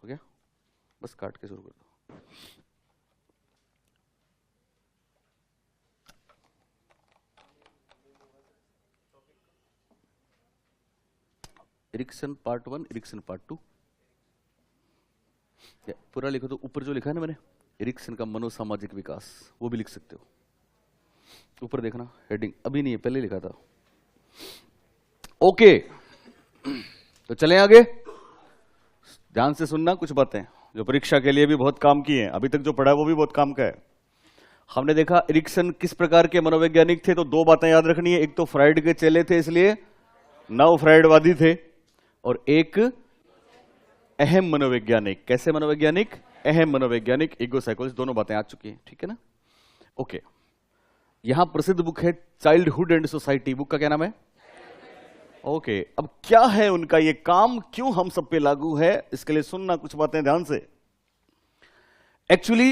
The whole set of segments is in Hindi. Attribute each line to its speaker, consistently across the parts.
Speaker 1: हो गया, बस काट के शुरू कर दो। एरिक्सन पार्ट 1, एरिक्सन पार्ट 2, पूरा लिखो तो ऊपर जो लिखा है ना मैंने, एरिक्सन का मनोसामाजिक विकास, वो भी लिख सकते हो। ऊपर देखना हेडिंग, अभी नहीं है, पहले लिखा था। ओके, तो चलें आगे। ध्यान से सुनना कुछ बातें जो परीक्षा के लिए भी बहुत काम की हैं। अभी तक जो पढ़ा है वो भी बहुत काम का है। हमने देखा एरिक्सन किस प्रकार के मनोवैज्ञानिक थे, तो दो बातें याद रखनी है। एक तो फ्राइड के चेले थे इसलिए नव फ्राइडवादी थे, और एक अहम मनोवैज्ञानिक। कैसे मनोवैज्ञानिक? अहम मनोवैज्ञानिक, ईगो साइकोलॉजिस्ट, दोनों बातें आ चुकी हैं, ठीक है ना। ओके, यहां प्रसिद्ध बुक है चाइल्डहुड एंड सोसाइटी। बुक का क्या नाम है? ओके, अब क्या है उनका ये काम, क्यों हम सब पे लागू है, इसके लिए सुनना कुछ बातें ध्यान से। एक्चुअली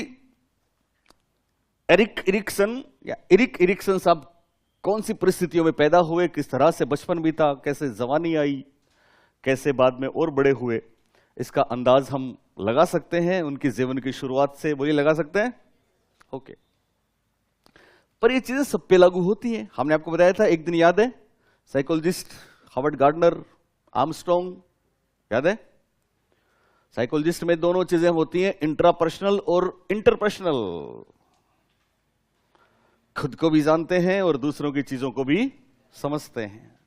Speaker 1: एरिक इरिक्सन साहब कौन सी परिस्थितियों में पैदा हुए, किस तरह से बचपन बीता, कैसे जवानी आई, कैसे बाद में और बड़े हुए, इसका अंदाज हम लगा सकते हैं उनकी जीवन की शुरुआत से। बोलिए, लगा सकते हैं? ओके, पर ये चीजें सब पे लागू होती हैं। हमने आपको बताया था एक दिन, याद है, साइकोलॉजिस्ट हार्वर्ड गार्डनर, आर्मस्ट्रॉन्ग, याद है? साइकोलॉजिस्ट में दोनों चीजें होती हैं, इंट्रापर्सनल और इंटरपर्सनल। खुद को भी जानते हैं और दूसरों की चीजों को भी समझते हैं।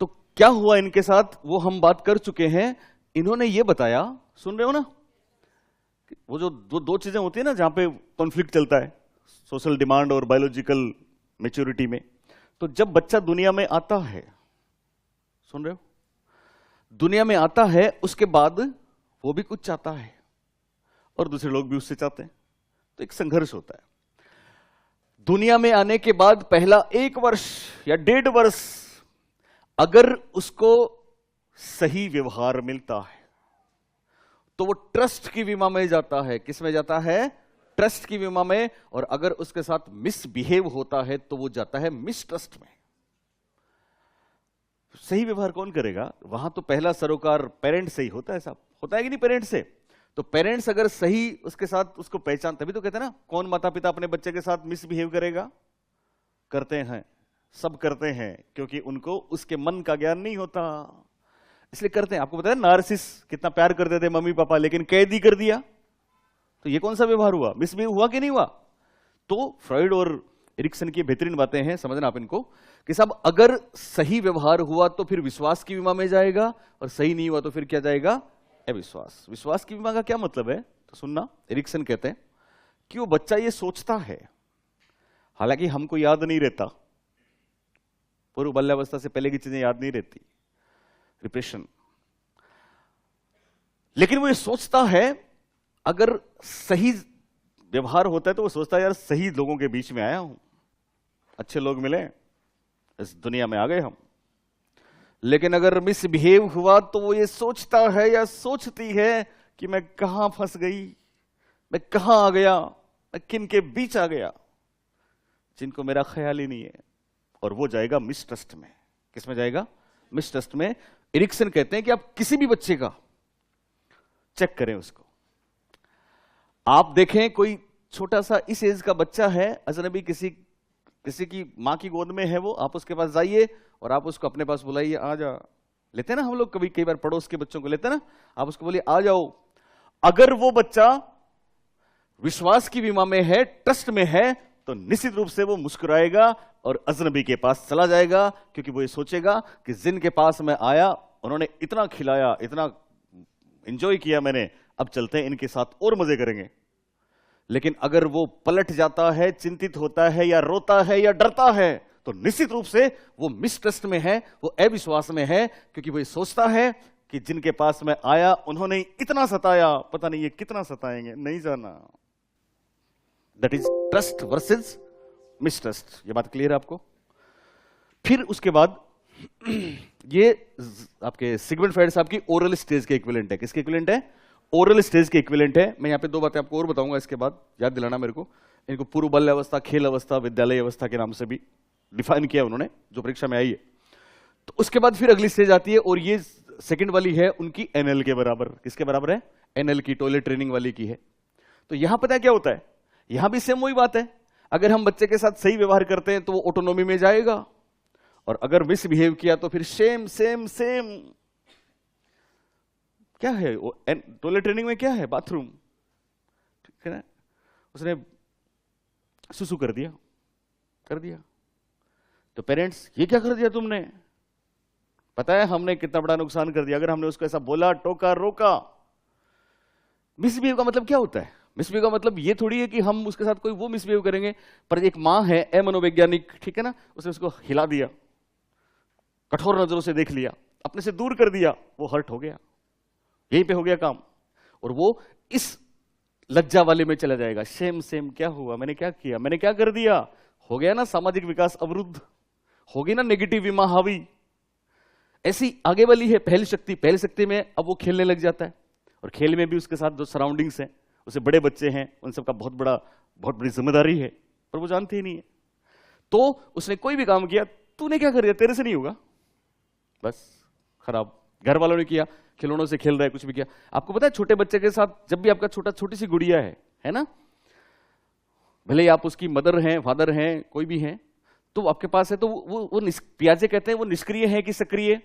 Speaker 1: तो क्या हुआ इनके साथ, वो हम बात कर चुके हैं। इन्होंने ये बताया, सुन रहे हो ना, वो जो दो चीजें होती है ना जहां पे कॉन्फ्लिक्ट चलता है, सोशल डिमांड और बायोलॉजिकल मैच्योरिटी में। तो जब बच्चा दुनिया में आता है, सुन रहे हो, दुनिया में आता है, उसके बाद वो भी कुछ चाहता है और दूसरे लोग भी उससे चाहते हैं, तो एक संघर्ष होता है। दुनिया में आने के बाद पहला 1 वर्ष या 1.5 वर्ष अगर उसको सही व्यवहार मिलता है तो वो ट्रस्ट की विमा में जाता है। किस में जाता है? ट्रस्ट की विमा में। और अगर उसके साथ मिसबिहेव होता है तो वो जाता है मिसट्रस्ट में। सही व्यवहार कौन करेगा? वहां तो पहला सरोकार पेरेंट से ही होता है साहब, होता है कि नहीं पेरेंट से? तो पेरेंट्स अगर सही उसके साथ उसको पहचान, तभी तो कहते हैं ना, कौन माता पिता अपने बच्चे के साथ मिसबिहेव करेगा? करते हैं, सब करते हैं, क्योंकि उनको उसके मन का ज्ञान नहीं होता, इसलिए करते हैं। आपको पता है नार्सिस कितना प्यार करते थे मम्मी पापा, लेकिन कैद ही कर दिया, तो ये कौन सा व्यवहार हुआ? मिसबिहेव हुआ कि नहीं हुआ? तो फ्रॉइड और एरिक्सन की बेहतरीन बातें हैं, समझना आप इनको, कि साहब अगर सही व्यवहार हुआ तो फिर विश्वास की विमा में जाएगा, और सही नहीं हुआ तो फिर क्या जाएगा? अविश्वास। विश्वास की विमा का क्या मतलब है? तो सुनना, एरिक्सन कहते हैं कि वो बच्चा ये सोचता है, हालांकि हमको याद नहीं रहता, पूर्व बाल्यावस्था से पहले की चीजें याद नहीं रहती, रिप्रेशन, लेकिन वो ये सोचता है अगर सही व्यवहार होता है तो वो सोचता है यार सही लोगों के बीच में आया हूं, अच्छे लोग मिले, इस दुनिया में आ गए हम। लेकिन अगर मिसबिहेव हुआ तो वो ये सोचता है या सोचती है कि मैं कहां फंस गई, मैं कहां आ गया, मैं किन के बीच आ गया जिनको मेरा ख्याल ही नहीं है, और वो जाएगा मिसट्रस्ट में। किस में जाएगा? मिसट्रस्ट में। एरिक्सन कहते हैं कि आप किसी भी बच्चे का चेक करें, उसको आप देखें, कोई छोटा सा इस एज का बच्चा है, अजनबी किसी की मां की गोद में है वो, आप उसके पास जाइए और आप उसको अपने पास बुलाइए, आ जा। लेते हैं ना हम लोग, कई बार पड़ोस के बच्चों को लेते हैं ना, आप उसको बोलिए आ जाओ। अगर वो बच्चा विश्वास की विमा में है, ट्रस्ट में है, तो निश्चित रूप से वो मुस्कुराएगा और अजनबी के पास चला जाएगा, क्योंकि वो ये सोचेगा कि जिनके पास मैं आया उन्होंने इतना खिलाया, इतना एंजॉय किया मैंने, अब चलते हैं इनके साथ और मजे करेंगे। लेकिन अगर वो पलट जाता है, चिंतित होता है या रोता है या डरता है, तो निश्चित रूप से वो मिसट्रस्ट में है, वो अविश्वास में है, क्योंकि वो ये सोचता है कि जिनके पास मैं आया उन्होंने इतना सताया, पता नहीं ये कितना सताएंगे, नहीं जाना। That is trust versus mistrust. ये बात क्लियर है आपको? फिर उसके बाद ये आपके सिगमंड फ्राइड साहब की ओरल स्टेज के इक्विवेलेंट है। किसके इक्विवेलेंट है? ओरल स्टेज के इक्विवेलेंट है। मैं यहां पे 2 बातें आपको और बताऊंगा, इसके बाद याद दिलाना मेरे को। इनको पूर्व बाल्यावस्था, खेल अवस्था, विद्यालय अवस्था के नाम से भी डिफाइन किया उन्होंने, जो परीक्षा में आई है। तो उसके बाद फिर अगली स्टेज आती है, और ये सेकंड वाली है उनकी एनएल के बराबर। किसके बराबर है? एनएल की, टॉयलेट ट्रेनिंग वाली की है। तो यहां पता है क्या होता है, यहां भी सेम वही बात है। अगर हम बच्चे के साथ सही व्यवहार करते हैं तो वो ऑटोनॉमी में जाएगा, और अगर मिसबिहेव किया तो फिर सेम सेम सेम। क्या है टॉयलेट ट्रेनिंग में, क्या है, बाथरूम, ठीक है ना। उसने सुसु कर दिया, तो पेरेंट्स ये क्या कर दिया तुमने, पता है हमने कितना बड़ा नुकसान कर दिया। अगर हमने उसको ऐसा बोला, टोका, रोका। मिसबिहेव का मतलब क्या होता है, मिसबिहेव का मतलब ये थोड़ी है कि हम उसके साथ कोई वो मिसबिहेव करेंगे, पर एक माँ है मनोवैज्ञानिक, ठीक है ना, उसने उसको हिला दिया, कठोर नजरों से देख लिया, अपने से दूर कर दिया, वो हर्ट हो गया, यहीं पे हो गया काम, और वो इस लज्जा वाले में चला जाएगा। सेम सेम, क्या हुआ, मैंने क्या किया, मैंने क्या कर दिया, हो गया ना सामाजिक विकास अवरुद्ध, होगी ना नेगेटिव विमा हावी। ऐसी आगे वाली है पहली शक्ति, पहली शक्ति में अब वो खेलने लग जाता है, और खेल में भी उसके साथ जो सराउंडिंग्स हैं, उसे बड़े बच्चे हैं, उन सबका बहुत बड़ी जिम्मेदारी है, पर वो जानते ही नहीं है। तो उसने कोई भी काम किया, तूने क्या कर दिया, तेरे से नहीं होगा, बस खराब। घर वालों ने किया, खिलौनों से खेल रहा है, कुछ भी किया। आपको पता है छोटे बच्चे के साथ जब भी आपका छोटी सी गुड़िया है ना, भले ही आप उसकी मदर हैं, फादर हैं, कोई भी हैं, तो आपके पास है, तो वो पियाजे कहते हैं वो निष्क्रिय है कि सक्रिय,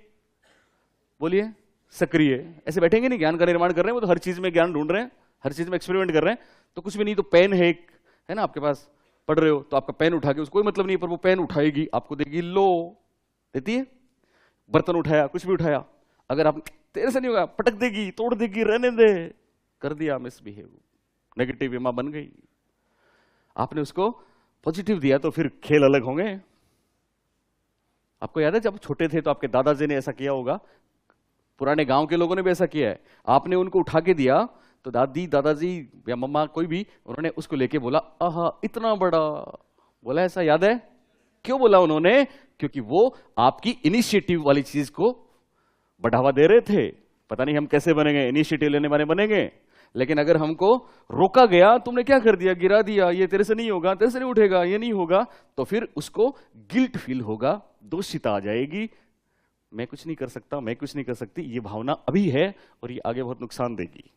Speaker 1: बोलिए सक्रिय। ऐसे बैठेंगे नहीं, ज्ञान का निर्माण कर रहे हैं, वो तो हर चीज में ज्ञान ढूंढ रहे हैं, हर चीज में एक्सपेरिमेंट कर रहे हैं। तो कुछ भी नहीं, तो पेन है एक, है ना आपके पास, पढ़ रहे हो तो आपका पेन उठा के, उसको कोई मतलब नहीं, पर वो पेन उठाएगी, आपको देगी, लो, देती है। बर्तन उठाया, कुछ भी उठाया, अगर आप, तेरे से नहीं होगा, पटक देगी, तोड़ देगी, रहने दे, कर दिया मिसबिहेव, नेगेटिव विमा बन गई। आपने उसको पॉजिटिव दिया तो फिर खेल अलग होंगे। आपको याद है जब छोटे थे तो आपके दादाजी ने ऐसा किया होगा, पुराने गांव के लोगों ने भी ऐसा किया है। आपने उनको उठा के दिया तो दादी, दादाजी या मम्मा, कोई भी, उन्होंने उसको लेके बोला, आहा इतना बड़ा, बोला ऐसा याद है? क्यों बोला उन्होंने? क्योंकि वो आपकी इनिशिएटिव वाली चीज को बढ़ावा दे रहे थे। पता नहीं हम कैसे बनेंगे, इनिशिएटिव लेने वाले बनेंगे, लेकिन अगर हमको रोका गया, तुमने क्या कर दिया, गिरा दिया, ये तेरे से नहीं होगा, तेरे से नहीं उठेगा, ये नहीं होगा, तो फिर उसको गिल्ट फील होगा, दोषिता आ जाएगी, मैं कुछ नहीं कर सकता, मैं कुछ नहीं कर सकती, ये भावना अभी है और ये आगे बहुत नुकसान देगी।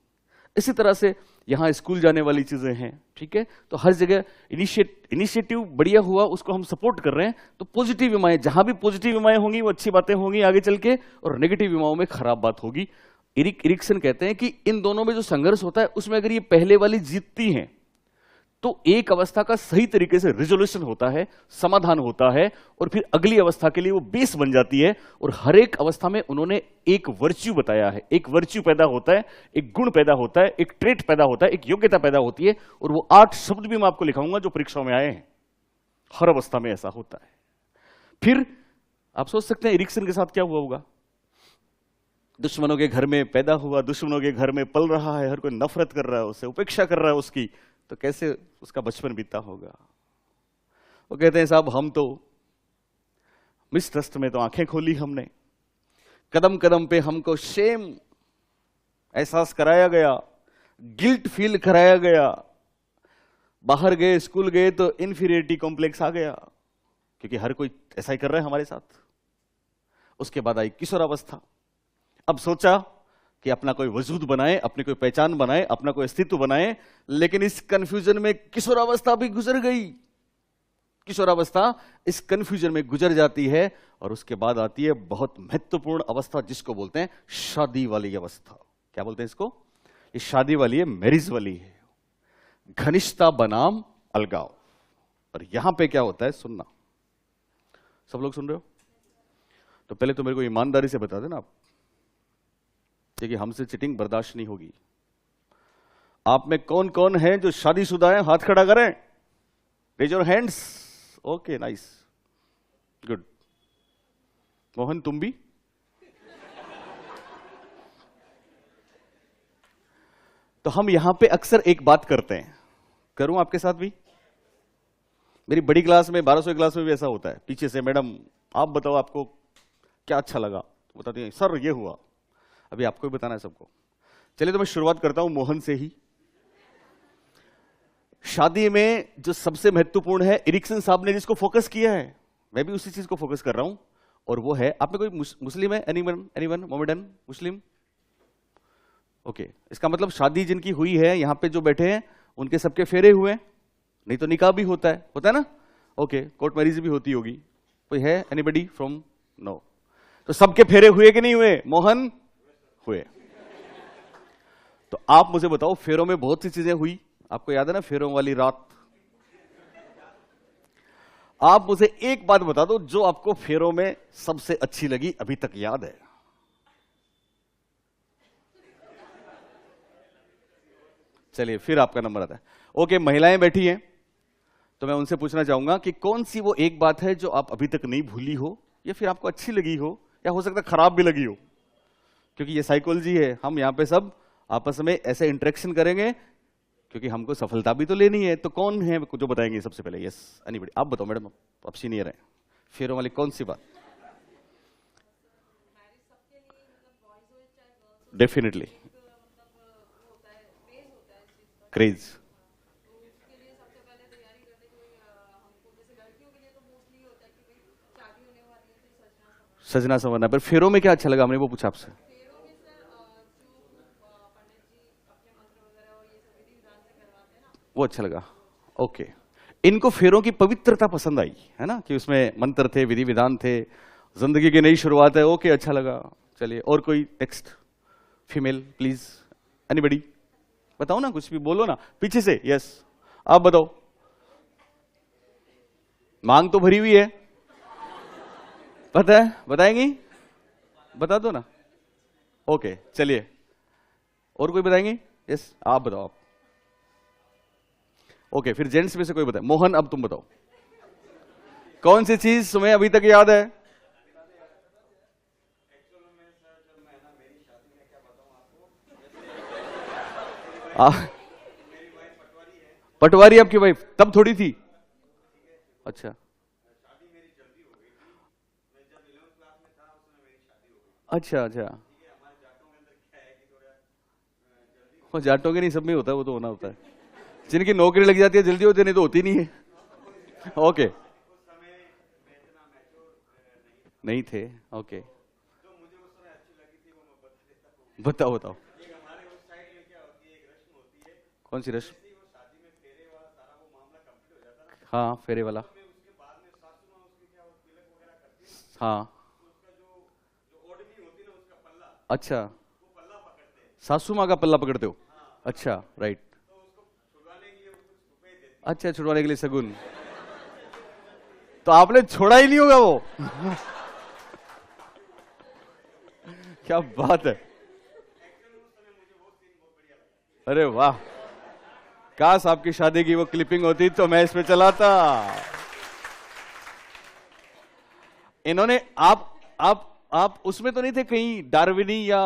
Speaker 1: इसी तरह से यहां स्कूल जाने वाली चीजें हैं, ठीक है, तो हर जगह इनिशिएटिव बढ़िया हुआ, उसको हम सपोर्ट कर रहे हैं, तो पॉजिटिव विमाएं, जहां भी पॉजिटिव विमाएं होंगी वो अच्छी बातें होंगी आगे चल के, और नेगेटिव विमाओं में खराब बात होगी। इरिक्सन कहते हैं कि इन दोनों में जो संघर्ष होता है, उसमें अगर ये पहले वाली जीतती हैं तो एक अवस्था का सही तरीके से रिजोल्यूशन होता है, समाधान होता है, और फिर अगली अवस्था के लिए वो बेस बन जाती है। और हर एक अवस्था में उन्होंने एक वर्च्यू बताया है, एक वर्च्यू पैदा होता है, एक गुण पैदा होता है, एक ट्रेट पैदा होता है, एक योग्यता पैदा होती है, और वो 8 शब्द भी मैं आपको लिखाऊंगा जो परीक्षाओं में आए हैं। हर अवस्था में ऐसा होता है। फिर आप सोच सकते हैं इरिक्सन के साथ क्या हुआ होगा। दुश्मनों के घर में पैदा हुआ, दुश्मनों के घर में पल रहा है, हर कोई नफरत कर रहा है उससे, उपेक्षा कर रहा है उसकी, तो कैसे उसका बचपन बीता होगा। वो कहते हैं साहब हम तो मिसट्रस्ट में तो आंखें खोली हमने, कदम कदम पे हमको शेम एहसास कराया गया, गिल्ट फील कराया गया, बाहर गए, स्कूल गए तो इन्फीरियरिटी कॉम्प्लेक्स आ गया, क्योंकि हर कोई ऐसा ही कर रहा है हमारे साथ। उसके बाद आई किशोरावस्था। अब सोचा कि अपना कोई वजूद बनाए, अपनी कोई पहचान बनाए, अपना कोई अस्तित्व बनाए, लेकिन इस कंफ्यूजन में किशोरावस्था भी गुजर गई। किशोरावस्था इस कंफ्यूजन में गुजर जाती है, और उसके बाद आती है बहुत महत्वपूर्ण अवस्था, जिसको बोलते हैं शादी वाली अवस्था। क्या बोलते हैं इसको? ये शादी वाली है, मैरिज वाली है। घनिष्ठता बनाम अलगाव। और यहां पे क्या होता है, सुनना। सब लोग सुन रहे हो? तो पहले तो मेरे को ईमानदारी से बता देना आप, क्योंकि हमसे चिटिंग बर्दाश्त नहीं होगी। आप में कौन कौन है जो शादीशुदा है? हाथ खड़ा करें, raise your hands. Okay, nice, good. Mohan तुम भी? तो हम यहां पे अक्सर एक बात करते हैं, करूं आपके साथ भी? मेरी बड़ी क्लास में, 1200 क्लास में भी ऐसा होता है, पीछे से मैडम आप बताओ आपको क्या अच्छा लगा, बताती हैं सर ये हुआ। अभी आपको भी बताना है सबको। चलिए तो मैं शुरुआत करता हूं मोहन से ही। शादी में जो सबसे महत्वपूर्ण है, इरिक्सन साहब ने जिसको फोकस किया है, मैं भी उसी चीज को फोकस कर रहा हूं, और वो है, आप में कोई मुस्लिम है? एनीवन? मोहम्मदन मुस्लिम? ओके, इसका मतलब शादी जिनकी हुई है यहां पे जो बैठे हैं उनके सबके फेरे हुए हैं, नहीं तो निकाह भी होता है ना? ओके, कोर्ट मैरिज भी होती होगी। कोई है एनीबडी फ्रॉम? नो। तो सबके फेरे हुए कि नहीं हुए? मोहन हुए। तो आप मुझे बताओ, फेरों में बहुत सी चीजें हुई, आपको याद है ना फेरों वाली रात? आप मुझे एक बात बता दो जो आपको फेरों में सबसे अच्छी लगी, अभी तक याद है? चलिए फिर आपका नंबर आता है। ओके, महिलाएं बैठी हैं तो मैं उनसे पूछना चाहूंगा कि कौन सी वो एक बात है जो आप अभी तक नहीं भूली हो, या फिर आपको अच्छी लगी हो, या हो सकता है खराब भी लगी हो, क्योंकि ये साइकोलॉजी है, हम यहां पे सब आपस में ऐसे इंटरेक्शन करेंगे क्योंकि हमको सफलता भी तो लेनी है। तो कौन है जो बताएंगे सबसे पहले? Yes, anybody? आप बताओ मैडम, आप सीनियर हैं, फेरों वाली कौन सी बात? Definitely craze. सजना संवरना। पर फेरों में क्या अच्छा लगा? हमने वो पूछा आपसे। वो अच्छा लगा। ओके, इनको फेरों की पवित्रता पसंद आई है ना, कि उसमें मंत्र थे, विधि विधान थे, जिंदगी की नई शुरुआत है। ओके, अच्छा लगा। चलिए, और कोई नेक्स्ट फीमेल प्लीज, एनीबडी? बताओ ना, कुछ भी बोलो ना पीछे से। यस, आप बताओ। मांग तो भरी हुई है, पता है, बताएंगी? बता दो ना। ओके, चलिए, और कोई बताएंगे? यस, आप बताओ आप। ओके, फिर जेंट्स में से कोई बताए। मोहन, अब तुम बताओ, कौन सी चीज तुम्हें अभी तक याद है? पटवारी आपकी वाइफ? तब थोड़ी थी। अच्छा अच्छा अच्छा। वो जाटों के नहीं, सब में होता है, वो तो होना होता है। जिनकी नौकरी लग जाती है जल्दी होती है, नहीं तो होती नहीं है। ओके, नहीं थे। ओके, बताओ बताओ। कौन सी रस्म? हाँ, फेरे वाला। हाँ, अच्छा, सासू माँ का पल्ला पकड़ते हो? अच्छा, राइट। अच्छा, छुड़वाने के लिए सगुन। तो आपने छोड़ा ही नहीं होगा वो। क्या बात है, अरे वाह, काश आपकी शादी की वो क्लिपिंग होती तो मैं इस पे चलाता। इन्होंने आप उसमें तो नहीं थे कहीं, डार्विनी या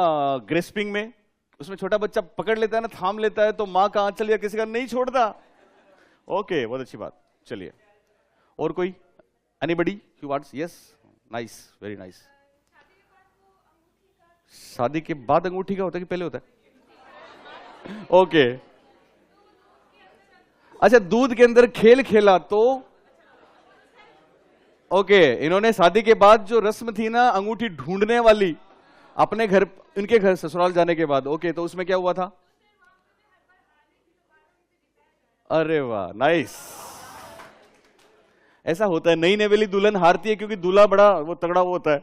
Speaker 1: ग्रेस्पिंग में? उसमें छोटा बच्चा पकड़ लेता है ना, थाम लेता है, तो माँ का आंचल या किसी का नहीं छोड़ता। ओके, बहुत अच्छी बात। चलिए, और कोई? Anybody you wants? Yes, nice, very nice. शादी के बाद अंगूठी का होता है कि पहले होता है? ओके, अच्छा, दूध के अंदर खेल खेला तो? ओके, इन्होंने शादी के बाद जो रस्म थी ना अंगूठी ढूंढने वाली, अपने घर, इनके घर ससुराल जाने के बाद, ओके, तो उसमें क्या हुआ था? अरे वाह, नाइस। ऐसा होता है, नई नवेली दुल्हन हारती है क्योंकि दूल्हा बड़ा वो तगड़ा वो होता है,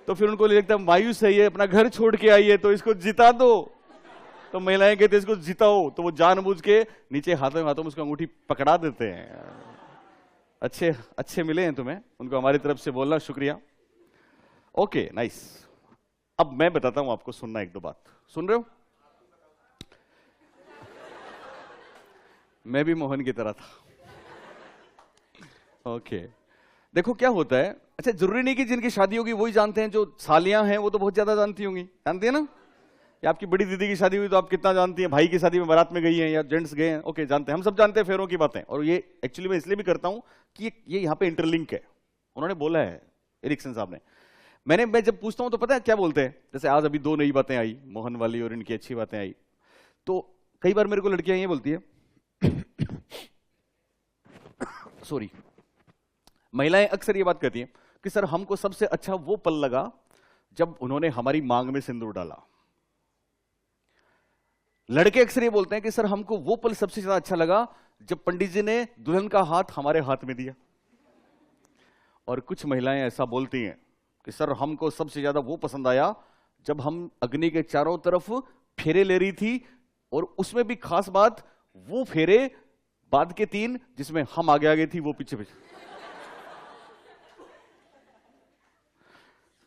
Speaker 1: तो फिर उनको लगता है मायूस है ये, अपना घर छोड़ के आई है, तो इसको जिता दो। तो महिलाएं कहते हैं इसको जिताओ, तो वो जानबूझ के नीचे हाथों में उसको अंगूठी पकड़ा देते हैं। अच्छे अच्छे मिले हैं तुम्हें, उनको हमारी तरफ से बोलना शुक्रिया। Okay, nice. अब मैं बताता हूं आपको, सुनना एक दो बात। सुन रहे हो? मैं भी मोहन की तरह था। ओके, देखो क्या होता है। अच्छा, जरूरी नहीं कि जिनकी शादी होगी वही जानते हैं, जो सालियां हैं वो तो बहुत ज्यादा जानती होंगी, जानती है ना? या आपकी बड़ी दीदी की शादी हुई तो आप कितना जानती हैं, भाई की शादी में बारात में गई हैं या जेंट्स गए हैं, ओके, जानते हैं, हम सब जानते हैं फेरों की बातें। और ये एक्चुअली मैं इसलिए भी करता हूं कि ये यहाँ पे इंटरलिंक है, उन्होंने बोला है, एरिक्सन साहब ने। मैं जब पूछता हूं तो पता है क्या बोलते हैं? जैसे आज अभी दो नई बातें आई, मोहन वाली और इनकी अच्छी बातें आई, तो कई बार मेरे को लड़कियां ये बोलती है, सॉरी, महिलाएं अक्सर ये बात कहती हैं कि सर हमको सबसे अच्छा वो पल लगा जब उन्होंने हमारी मांग में सिंदूर डाला। लड़के अक्सर ये बोलते हैं कि सर हमको वो पल सबसे ज्यादा अच्छा लगा जब पंडित जी ने दुल्हन का हाथ हमारे हाथ में दिया। और कुछ महिलाएं ऐसा बोलती हैं कि सर हमको सबसे ज्यादा वो पसंद आया जब हम अग्नि के चारों तरफ फेरे ले रही थी, और उसमें भी खास बात वो फेरे बाद के 3 जिसमें हम आगे आगे थी वो पीछे पीछे।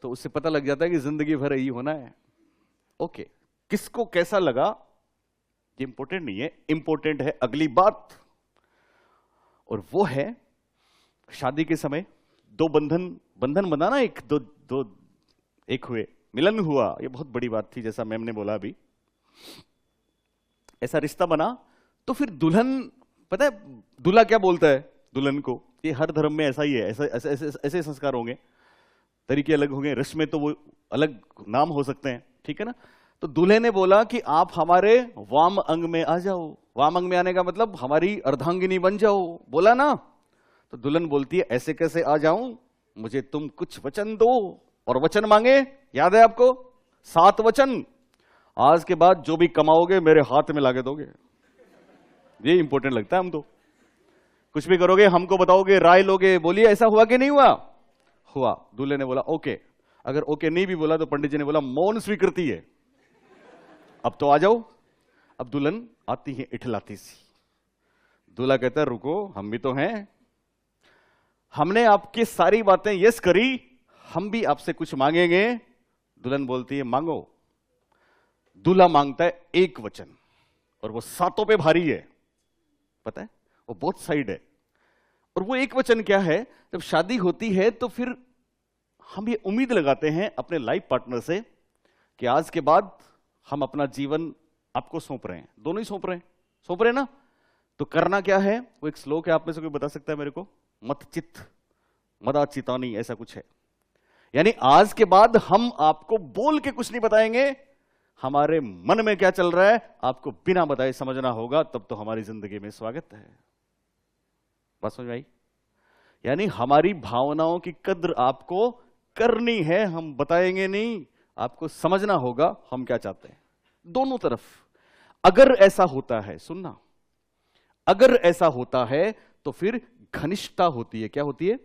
Speaker 1: तो उससे पता लग जाता है कि जिंदगी भर यही होना है। ओके, किसको कैसा लगा ये इंपॉर्टेंट नहीं है, इंपॉर्टेंट है अगली बात, और वो है शादी के समय दो बंधन बंधा ना, एक हुए, मिलन हुआ, ये बहुत बड़ी बात थी जैसा मैम ने बोला अभी। ऐसा रिश्ता बना तो फिर दुल्हन, पता है दूल्हा क्या बोलता है दुल्हन को, ये हर धर्म में ऐसा ही है, ऐसे संस्कार होंगे, तरीके अलग होंगे, रस्में तो वो अलग नाम हो सकते हैं, ठीक है ना। तो दूल्हे ने बोला कि आप हमारे वाम अंग में आ जाओ। वाम अंग में आने का मतलब हमारी अर्धांगिनी बन जाओ, बोला ना। तो दुल्हन बोलती है ऐसे कैसे आ जाऊं, मुझे तुम कुछ वचन दो। और वचन मांगे, याद है आपको 7 वचन, आज के बाद जो भी कमाओगे मेरे हाथ में लाके दोगे। ये इंपॉर्टेंट लगता है। हम तो कुछ भी करोगे हमको बताओगे, राय लोगे। बोलिए ऐसा हुआ कि नहीं हुआ? हुआ। दूल्हे ने बोला ओके। अगर ओके नहीं भी बोला तो पंडित जी ने बोला मौन स्वीकृति है, अब तो आ जाओ। अब दुल्हन आती है इठलाती सी। दूल्हा कहता है रुको, हम भी तो हैं, हमने आपकी सारी बातें यस करी, हम भी आपसे कुछ मांगेंगे। दुल्हन बोलती है मांगो। दूल्हा मांगता है 1 वचन, और वो 7 पे भारी है, पता है, वो बोथ साइड है। और वो 1 वचन क्या है? जब शादी होती है तो फिर हम ये उम्मीद लगाते हैं अपने लाइफ पार्टनर से कि आज के बाद हम अपना जीवन आपको सौंप रहे हैं, दोनों ही सौंप रहे हैं ना। तो करना क्या है? वो एक श्लोक है, आप में से कोई बता सकता है मेरे को? मत चित्त मदा चितानी, ऐसा कुछ है। यानी आज के बाद हम आपको बोल के कुछ नहीं बताएंगे, हमारे मन में क्या चल रहा है आपको बिना बताए समझना होगा, तब तो हमारी जिंदगी में स्वागत है। बात समझ आई? यानी हमारी भावनाओं की कद्र आपको करनी है, हम बताएंगे नहीं, आपको समझना होगा हम क्या चाहते हैं, दोनों तरफ। अगर ऐसा होता है, सुनना, अगर ऐसा होता है तो फिर घनिष्ठता होती है। क्या होती है?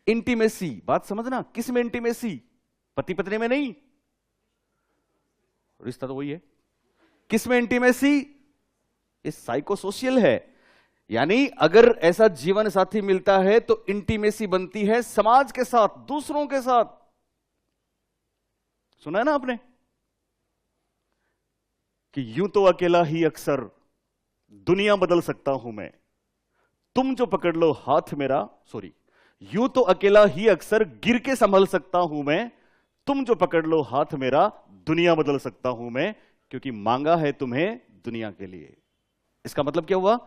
Speaker 1: इंटीमेसी। बात समझना, किस में इंटीमेसी? पति पत्नी में नहीं, रिश्ता तो वही है। किस में इंटीमेसी? ये साइकोसोशियल है। यानी अगर ऐसा जीवन साथी मिलता है तो इंटीमेसी बनती है समाज के साथ, दूसरों के साथ। सुना है ना आपने कि यूं तो अकेला ही अक्सर दुनिया बदल सकता हूं मैं, तुम जो पकड़ लो हाथ मेरा, सॉरी, यूं तो अकेला ही अक्सर गिर के संभल सकता हूं मैं, तुम जो पकड़ लो हाथ मेरा दुनिया बदल सकता हूं मैं, क्योंकि मांगा है तुम्हें दुनिया के लिए। इसका मतलब क्या हुआ?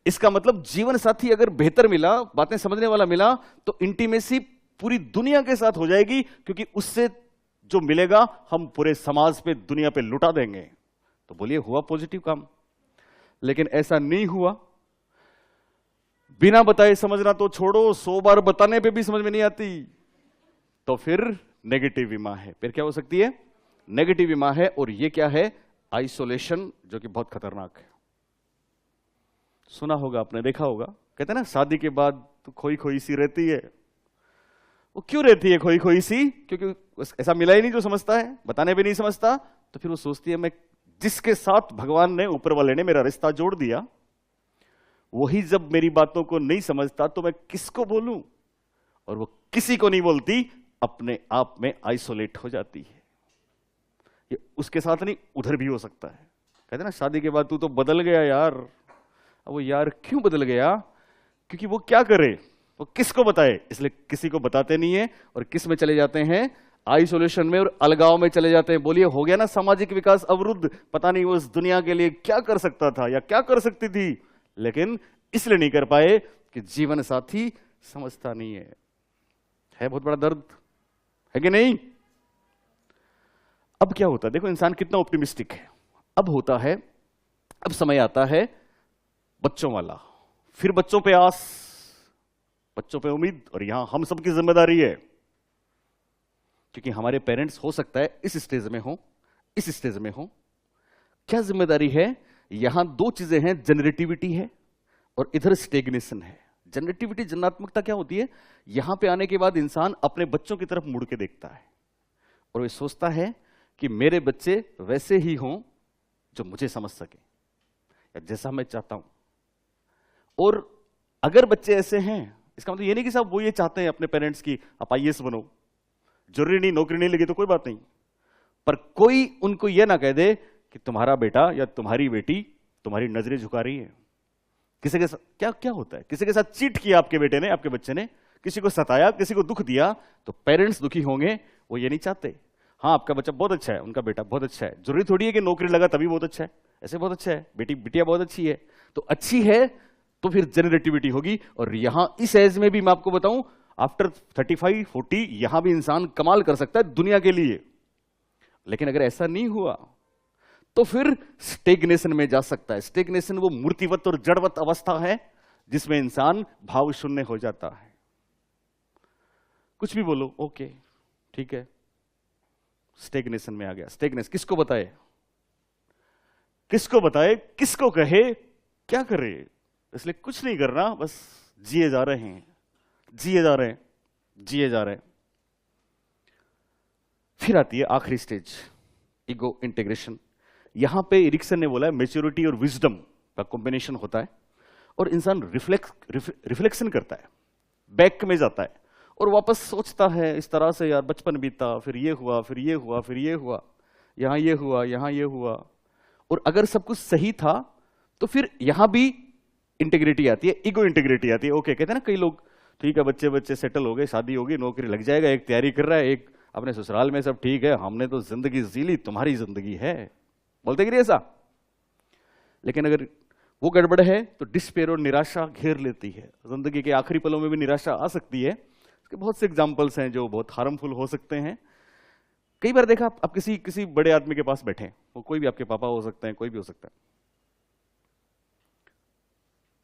Speaker 1: इसका मतलब जीवन साथी अगर बेहतर मिला, बातें समझने वाला मिला, तो इंटीमेसी पूरी दुनिया के साथ हो जाएगी, क्योंकि उससे जो मिलेगा हम पूरे समाज पे, दुनिया पे लुटा देंगे। तो बोलिए हुआ पॉजिटिव काम। लेकिन ऐसा नहीं हुआ। बिना बताए समझना तो छोड़ो, 100 बार बताने पे भी समझ में नहीं आती, तो फिर नेगेटिव विमा है। फिर क्या हो सकती है? नेगेटिव विमा है। और ये क्या है? आइसोलेशन, जो कि बहुत खतरनाक है। सुना होगा आपने, देखा होगा, कहते हैं ना शादी के बाद तो खोई खोई सी रहती है। वो क्यों रहती है खोई खोई सी? क्योंकि ऐसा मिला ही नहीं जो समझता है, बताने भी नहीं समझता। तो फिर वो सोचती है मैं जिसके साथ भगवान ने, ऊपर वाले ने मेरा रिश्ता जोड़ दिया, वही जब मेरी बातों को नहीं समझता तो मैं किसको बोलूं? और वो किसी को नहीं बोलती, अपने आप में आइसोलेट हो जाती है। ये उसके साथ नहीं, उधर भी हो सकता है। कहते ना शादी के बाद तू तो बदल गया यार। अब वो यार क्यों बदल गया? क्योंकि वो क्या करे, वो किसको बताए? इसलिए किसी को बताते नहीं है, और किस में चले जाते हैं? आइसोलेशन में और अलगाव में चले जाते हैं। बोलिए हो गया ना सामाजिक विकास अवरुद्ध। पता नहीं वो इस दुनिया के लिए क्या कर सकता था या क्या कर सकती थी, लेकिन इसलिए नहीं कर पाए कि जीवन साथी समझता नहीं है बहुत बड़ा दर्द है कि नहीं? अब क्या होता है? देखो इंसान कितना ऑप्टिमिस्टिक है। अब होता है, अब समय आता है बच्चों वाला। फिर बच्चों पे आस, बच्चों पे उम्मीद, और यहां हम सबकी जिम्मेदारी है, क्योंकि हमारे पेरेंट्स हो सकता है इस स्टेज में हो, इस स्टेज में हो, क्या जिम्मेदारी है? यहां दो चीजें हैं, जनरेटिविटी है और इधर स्टेग्नेशन है। जनरेटिविटी, जन्मात्मकता क्या होती है? यहां पे आने के बाद इंसान अपने बच्चों की तरफ मुड़ के देखता है और वो सोचता है कि मेरे बच्चे वैसे ही हों जो मुझे समझ सके या जैसा मैं चाहता हूं। और अगर बच्चे ऐसे हैं, इसका मतलब ये नहीं कि साहब वो ये चाहते हैं अपने पेरेंट्स की आप आईएएस बनो, जरूरी नहीं, नौकरी नहीं लगी तो कोई बात नहीं, पर कोई उनको ये ना कह दे कि तुम्हारा बेटा या तुम्हारी बेटी तुम्हारी नजरें झुका रही है। किसी के साथ क्या क्या होता है, किसी के साथ चीट किया आपके बेटे ने, आपके बच्चे ने, किसी को सताया, किसी को दुख दिया, तो पेरेंट्स दुखी होंगे, वो ये नहीं चाहते। हाँ आपका बच्चा बहुत अच्छा है, उनका बेटा बहुत अच्छा है, जरूरी थोड़ी है कि नौकरी लगा तभी बहुत अच्छा है, ऐसे बहुत अच्छा है, बेटी बिटिया बहुत अच्छी है, तो अच्छी है तो फिर जनरेटिविटी होगी। और यहां इस एज में भी मैं आपको बताऊं, आफ्टर 35 40 यहां भी इंसान कमाल कर सकता है दुनिया के लिए। लेकिन अगर ऐसा नहीं हुआ तो फिर स्टेग्नेशन में जा सकता है। स्टेग्नेशन वो मूर्तिवत और जड़वत अवस्था है जिसमें इंसान भाव शून्य हो जाता है। कुछ भी बोलो, ओके ठीक है, स्टेग्नेशन में आ गया। स्टेग्नेशन किसको बताए, किसको बताए, किसको कहे, क्या करे? इसलिए कुछ नहीं करना, बस जिए जा रहे हैं, जिए जा रहे हैं, जिए जा रहे हैं। फिर आती है आखिरी स्टेज, ईगो इंटीग्रेशन। यहां पे एरिक्सन ने बोला है मैच्योरिटी और विजडम का कॉम्बिनेशन होता है और इंसान रिफ्लेक्शन करता है, बैक में जाता है और वापस सोचता है इस तरह से, यार बचपन बीता, फिर ये हुआ, फिर ये हुआ, फिर ये हुआ, यहां ये हुआ, यहां ये हुआ। और अगर सब कुछ सही था तो फिर यहां भी इंटीग्रिटी आती है, ईगो इंटीग्रिटी आती है। ओके, कहते हैं ना कई लोग, ठीक है बच्चे बच्चे सेटल हो गए, शादी होगी, नौकरी लग जाएगा, एक तैयारी कर रहा है, एक अपने ससुराल में सब ठीक है, हमने तो जिंदगी जी ली, तुम्हारी जिंदगी है, बोलते कि नहीं ऐसा? लेकिन अगर वो गड़बड़ है तो डिस्पेयर और निराशा घेर लेती है। जिंदगी के आखिरी पलों में भी निराशा आ सकती है। इसके बहुत से एग्जाम्पल्स हैं जो बहुत हार्मफुल हो सकते हैं। कई बार देखा आप किसी बड़े आदमी के पास बैठे, वो कोई भी आपके पापा हो सकते हैं, कोई भी हो सकता है,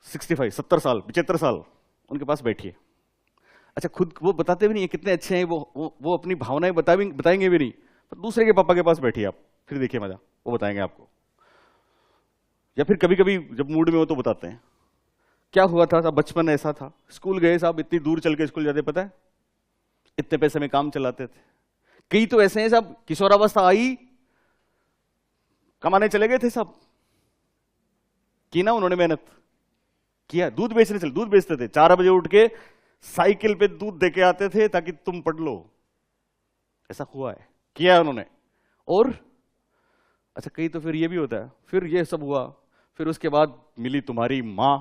Speaker 1: 65 70 साल 75 साल उनके पास बैठिए। अच्छा, खुद वो बताते भी नहीं है कितने अच्छे हैं, वो अपनी भावनाएं बताएंगे भी नहीं, पर दूसरे के पापा के पास बैठिए आप, फिर देखिए मजा, वो बताएंगे आपको। या फिर कभी कभी जब मूड में हो तो बताते हैं क्या हुआ था साहब, बचपन ऐसा था, स्कूल गए साहब, इतनी दूर चल के स्कूल जाते, पता है इतने पैसे में काम चलाते थे। कई तो ऐसे हैं साहब, किशोरावस्था आई, कमाने चले गए थे साहब, की ना उन्होंने मेहनत किया, दूध बेचने चले, दूध बेचते थे, 4 बजे उठ के साइकिल पे दूध देके आते थे ताकि तुम पढ़ लो, ऐसा हुआ है, किया है उन्होंने। और अच्छा, कई तो फिर ये भी होता है, फिर ये सब हुआ, फिर उसके बाद मिली तुम्हारी मां,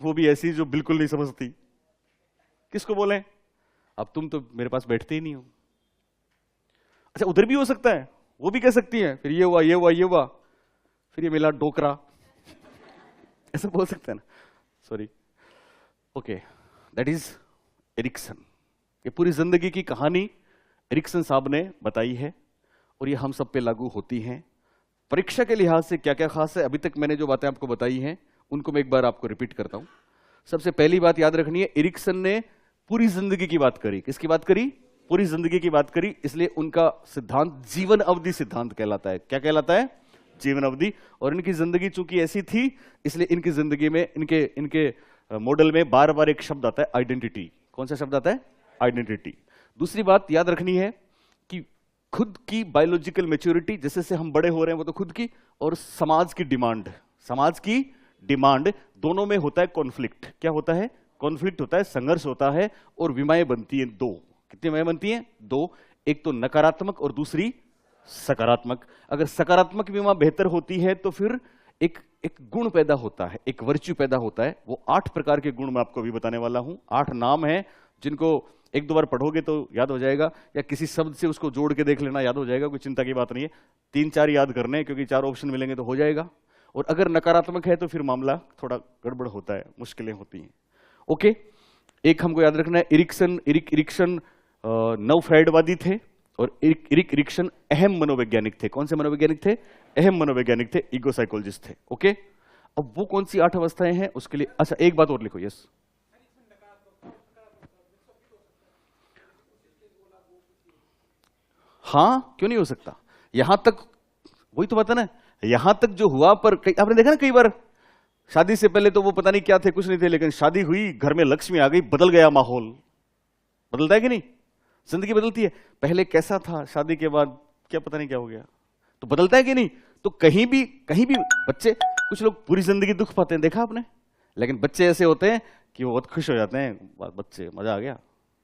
Speaker 1: वो भी ऐसी जो बिल्कुल नहीं समझती, किसको बोले, अब तुम तो मेरे पास बैठते ही नहीं हो। अच्छा, उधर भी हो सकता है, वो भी कह सकती है, फिर ये हुआ, ये हुआ, ये हुआ, फिर ये मिला डोकरा, ऐसा बोल सकते हैं ना, sorry. Okay, that is Erikson. ये पूरी जिंदगी की कहानी एरिक्सन साहब ने बताई है और ये हम सब पे लागू होती हैं। परीक्षा के लिहाज से क्या क्या खास है, अभी तक मैंने जो बातें आपको बताई हैं उनको मैं एक बार आपको रिपीट करता हूं। सबसे पहली बात याद रखनी है, एरिक्सन ने पूरी जिंदगी की बात करी। किसकी बात करी? पूरी जिंदगी की बात करी, इसलिए उनका सिद्धांत जीवन अवधि सिद्धांत कहलाता है। क्या कहलाता है? जीवन अवधि। और इनकी जिंदगी चूंकि ऐसी थी, इसलिए इनकी जिंदगी में इनके मॉडल में बार बार एक शब्द आता है, आइडेंटिटी। कौन सा शब्द आता है? आइडेंटिटी। दूसरी बात याद रखनी है कि खुद की बायोलॉजिकल मैच्योरिटी, जैसे से हम बड़े हो रहे हैं वो तो खुद की, और समाज की डिमांड, समाज की डिमांड, दोनों में होता है कॉन्फ्लिक्ट। क्या होता है? कॉन्फ्लिक्ट होता है, संघर्ष होता है, और विमाएं बनती हैं दो। कितनी विमाएं बनती हैं? दो। एक तो नकारात्मक और दूसरी सकारात्मक। अगर सकारात्मक विमा बेहतर होती है तो फिर एक गुण पैदा होता है, एक वर्च्यू पैदा होता है। वो 8 प्रकार के गुण मैं आपको अभी बताने वाला हूं। 8 नाम हैं जिनको 1-2 बार पढ़ोगे तो याद हो जाएगा, या किसी शब्द से उसको जोड़ के देख लेना, याद हो जाएगा, कोई चिंता की बात नहीं है। 3-4 याद करने हैं क्योंकि 4 ऑप्शन मिलेंगे तो हो जाएगा। और अगर नकारात्मक है तो फिर मामला थोड़ा गड़बड़ होता है, मुश्किलें होती हैं। ओके, एक हमको याद रखना है, इरिक्सन नव फ्राइडवादी थे और इरिक्सन अहम मनोवैज्ञानिक थे। कौन से मनोवैज्ञानिक थे? अहम मनोवैज्ञानिक थे, ईगो साइकोलॉजिस्ट थे। ओके, अब वो कौन सी 8 अवस्थाएं हैं उसके लिए, अच्छा एक बात और लिखो, यस। हाँ, क्यों नहीं हो सकता? यहां तक वही तो बात है ना, यहां तक जो हुआ, पर आपने देखा ना कई बार शादी से पहले तो वो पता नहीं क्या थे, कुछ नहीं थे, लेकिन शादी हुई, घर में लक्ष्मी आ गई, बदल गया माहौल। बदलता है कि नहीं? जिंदगी बदलती है। पहले कैसा था, शादी के बाद क्या पता नहीं क्या हो गया, तो बदलता है कि नहीं? तो कहीं भी बच्चे, कुछ लोग पूरी जिंदगी दुख पाते हैं, देखा आपने, लेकिन बच्चे ऐसे होते हैं कि वो बहुत खुश हो जाते हैं, बच्चे मजा आ गया,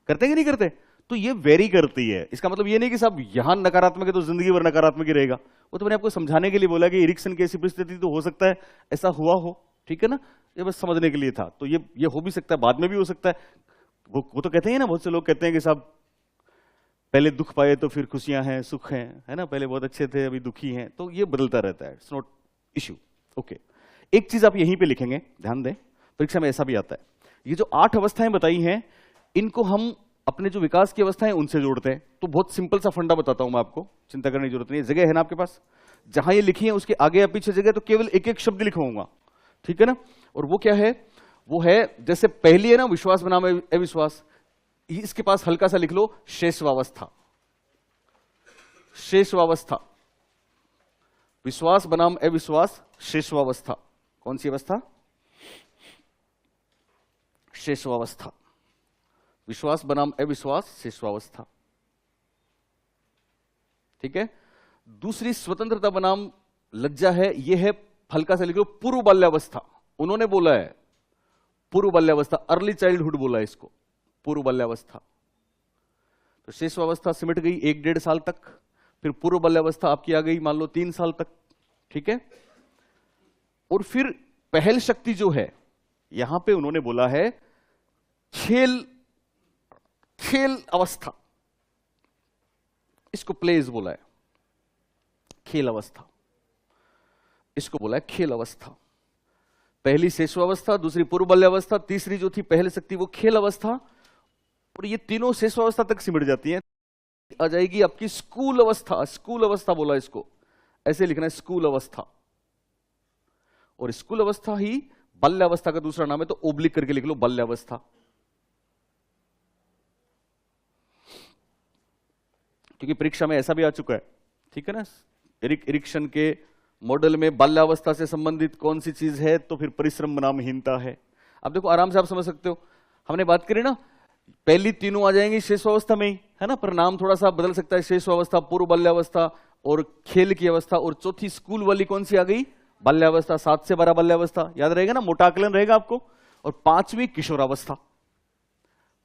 Speaker 1: करते हैं कि नहीं करते? तो ये वेरी करती है। इसका मतलब ये नहीं कि साहब यहां नकारात्मक है तो जिंदगी भर नकारात्मक ही रहेगा। वो तो मैंने आपको समझाने के लिए बोला कि इरिक्सन की ऐसी परिस्थिति तो हो सकता है ऐसा हुआ हो, ठीक है ना, ये बस समझने के लिए था। तो ये हो भी सकता है, बाद में भी हो सकता है। वो तो कहते हैं ना, बहुत से लोग कहते हैं कि साहब पहले दुख पाए तो फिर खुशियां हैं, सुख हैं, है ना, पहले बहुत अच्छे थे अभी दुखी हैं। तो ये बदलता रहता है, इट्स नॉट इश्यू। ओके, एक चीज आप यहीं पे लिखेंगे, ध्यान दें, परीक्षा में ऐसा भी आता है, ये जो 8 अवस्थाएं बताई हैं, इनको हम अपने जो विकास की अवस्थाएं उनसे जोड़ते हैं। तो बहुत सिंपल सा फंडा बताता हूं मैं आपको, चिंता करने की जरूरत नहीं है। जगह है ना आपके पास, जहां ये लिखी है उसके आगे या पीछे जगह, तो केवल एक एक शब्द लिखवाऊंगा, ठीक है ना। और वो क्या है, वो है जैसे पहली है ना, विश्वास बनाम अविश्वास, इसके पास हल्का सा लिख लो शेषवावस्था। शेषवावस्था, विश्वास बनाम अविश्वास, शेषवावस्था। कौन सी अवस्था? शेषवावस्था। विश्वास बनाम अविश्वास, शेषवावस्था, ठीक है। दूसरी स्वतंत्रता बनाम लज्जा है, यह है, हल्का सा लिख लो पूर्व बाल्यावस्था। उन्होंने बोला है पूर्व बाल्यावस्था, अर्ली चाइल्डहुड बोला है इसको, पूर्व बाल्यावस्था। तो शेषवावस्था सिमट गई 1-1.5 साल तक, फिर पूर्व बाल्यावस्था आपकी आ गई मान लो 3 साल तक, ठीक है। और फिर पहल शक्ति जो है, यहां पे उन्होंने बोला है खेल अवस्था, इसको प्लेज बोला है, खेल अवस्था, इसको बोला है खेल अवस्था। पहली शेषवावस्था, दूसरी पूर्व बाल्यावस्था, तीसरी जो थी पहल शक्ति वो खेल अवस्था। और ये तीनों शेषवावस्था तक सिमट जाती हैं। आ जाएगी आपकी स्कूल अवस्था। स्कूल अवस्था बोला इसको, ऐसे लिखना है स्कूल अवस्था। और स्कूल अवस्था ही बाल्यावस्था का दूसरा नाम है, तो ओब्लिक करके लिख लो बाल्यावस्था। क्योंकि परीक्षा में ऐसा भी आ चुका है, ठीक है ना, इरिक्शन के मॉडल में बाल्यावस्था से संबंधित कौन सी चीज है, तो फिर परिश्रम बनाम हीनता है। अब देखो आराम से आप समझ सकते हो, हमने बात करी ना, पहली तीनों आ जाएंगी शेषवावस्था में ही, है ना, पर नाम थोड़ा सा बदल सकता है, शेषवावस्था, पूर्व बाल्यावस्था और खेल की अवस्था। और चौथी स्कूल वाली कौन सी आ गई? बाल्यावस्था, 7 से 12 बाल्यावस्था, याद रहेगा ना, मोटा आकलन रहेगा आपको। और 5वीं किशोरावस्था,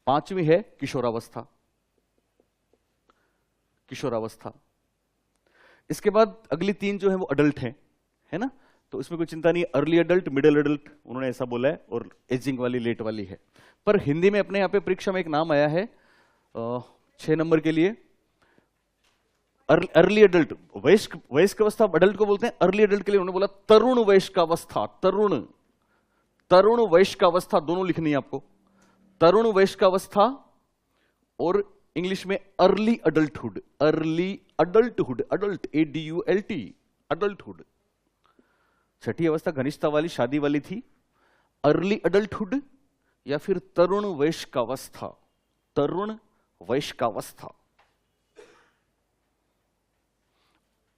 Speaker 1: 5वीं है किशोरावस्था, किशोरावस्था। इसके बाद अगली 3 जो है वो अडल्ट हैं, है ना, तो इसमें कोई चिंता नहीं है। अर्ली अडल्ट, मिडिल अडल्ट, उन्होंने ऐसा बोला है, और एजिंग वाली, लेट वाली है। पर हिंदी में अपने यहाँ पे परीक्षा में एक नाम आया है 6 नंबर के लिए, अर्ली अडल्ट, वयस्क अवस्था अडल्ट को बोलते हैं, अर्ली अडल्ट के लिए उन्होंने बोला तरुण वयस्क अवस्था। तरुण वयस्क अवस्था दोनों लिखनी है आपको, तरुण वयस्क अवस्था और इंग्लिश में early adulthood, early adulthood, adult ADULT, adulthood. छठी अवस्था घनिष्ठता वाली, शादी वाली थी, अर्ली अडल्टहुड या फिर तरुण वयस्कावस्था, तरुण वयस्कावस्था।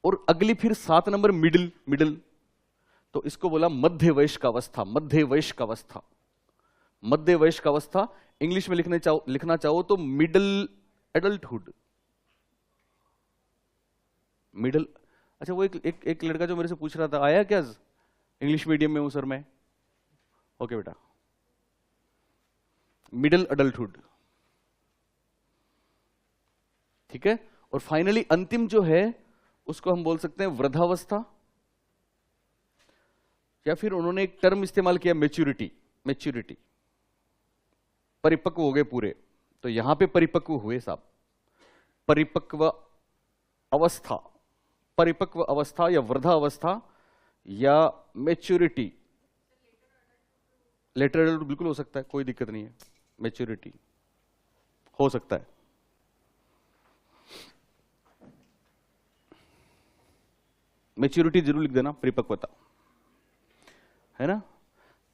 Speaker 1: और अगली फिर 7 नंबर मिडिल, तो इसको बोला मध्य वयस्कावस्था, मध्य वयस्कावस्था, मध्य वयस्कावस्था। इंग्लिश में लिखना चाहो तो मिडिल एडल्टहुड, मिडिल। अच्छा, वो एक लड़का जो मेरे से पूछ रहा था, आया क्या इंग्लिश मीडियम में हूं सर मैं, ओके बेटा, मिडिल अडल्टहुड, ठीक है। और फाइनली अंतिम जो है उसको हम बोल सकते हैं वृद्धावस्था, या फिर उन्होंने एक टर्म इस्तेमाल किया मैच्योरिटी, मैच्योरिटी, परिपक्व हो गए पूरे, तो यहां पे परिपक्व हुए साहब, परिपक्व अवस्था, परिपक्व अवस्था या वृद्धावस्था या मैच्योरिटी। लेटर अडल्ट बिल्कुल हो सकता है, कोई दिक्कत नहीं है, मैच्योरिटी हो सकता है। मैच्योरिटी जरूर लिख देना, परिपक्वता, है ना।